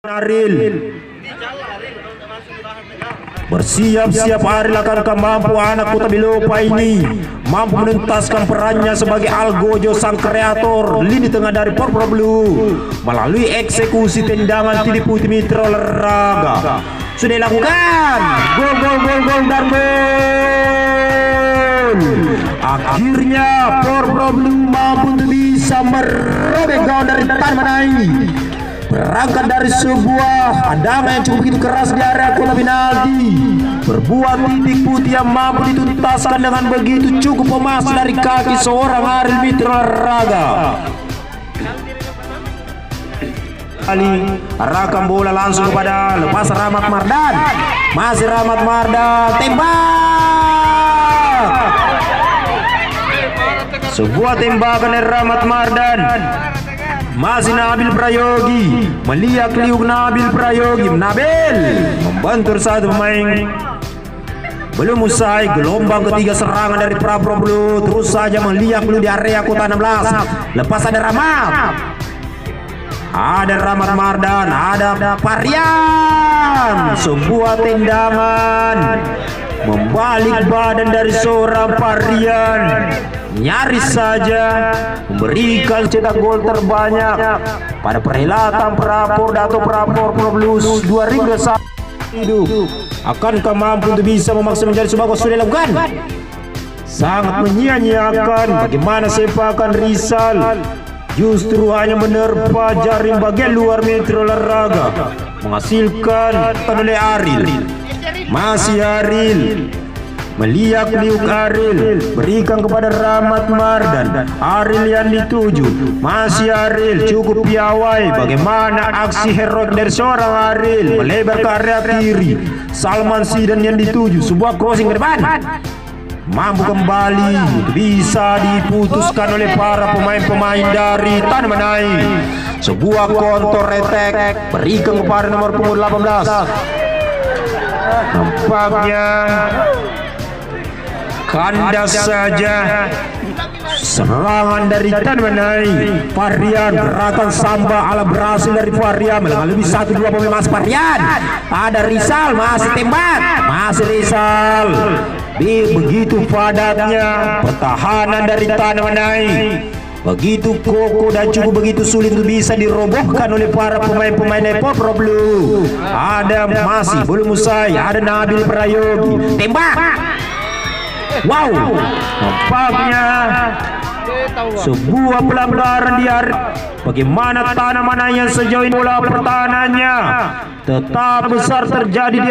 Aril bersiap-siap Aril akankah mampu anak Kota Bilopa ini mampu menuntaskan perannya sebagai Algojo sang kreator lini tengah dari Porpora Blue melalui eksekusi tendangan Titi Putih Mitra Olahraga. Sudah dilakukan gol dan gol. Akhirnya Porpora Blue mampu untuk bisa merobek gawang dari Tanmanai. Berangkat dari sebuah hadangan yang cukup begitu keras di area kotak penalti, berbuah Titik Putih yang mampu dituntaskan dengan begitu cukup emas dari kaki seorang Aril Mitra Olahraga. Kali arahkan bola langsung kepada lepas Rahmat Mardan, masih Rahmat Mardan tembak. Sebuah tembakan dari Rahmat Mardan. Masih Nabil Prayogi meliak-liuk Nabil Prayogi. Nabil membantu satu pemain. Belum usai gelombang ketiga serangan dari Porpora Blue terus saja meliak-liuk di area kota 16. Lepas ada Rahmat Mardan, ada Parian. Sebuah tendangan membalik badan dari seorang Parian, nyaris saja memberikan cetak gol terbanyak pada perhelatan Porpora Blues 2021. Akankah mampu untuk bisa memaksa menjadi sebuah gol? Sudah dilakukan. Sangat menyia-nyiakan bagaimana sepakan Rizal, justru hanya menerpa jaring bagian luar Mitra Olahraga, menghasilkan oleh Aril. Masih Aril meliak-liuk Aril, berikan kepada Rahmat Mardan. Aril yang dituju, masih Aril cukup piawai. Bagaimana aksi heroik dari seorang Aril melebar ke area kiri. Salman Sidan yang dituju, sebuah crossing ke depan mampu kembali, bisa diputuskan oleh para pemain-pemain dari Tanmanai. Sebuah counter attack berikan kepada nomor punggung 18. Nampaknya kandas saja serangan dari Tanmanai. Parian gerakan samba ala berhasil dari Parian melalui 1-2 pemain. Mas Parian, ada Rizal, masih tembak, masih Rizal. Begitu padatnya pertahanan dari Tanmanai, begitu kokoh dan cukup begitu sulit untuk bisa dirobohkan oleh para pemain-pemain dari Porpora Blue. Ada masih belum usai, ada Nabil Prayogi tembak. Wow, nampaknya sebuah pelanggaran di area. Bagaimana Tanmanai yang sejauh ini bola pertahanannya tetap besar terjadi di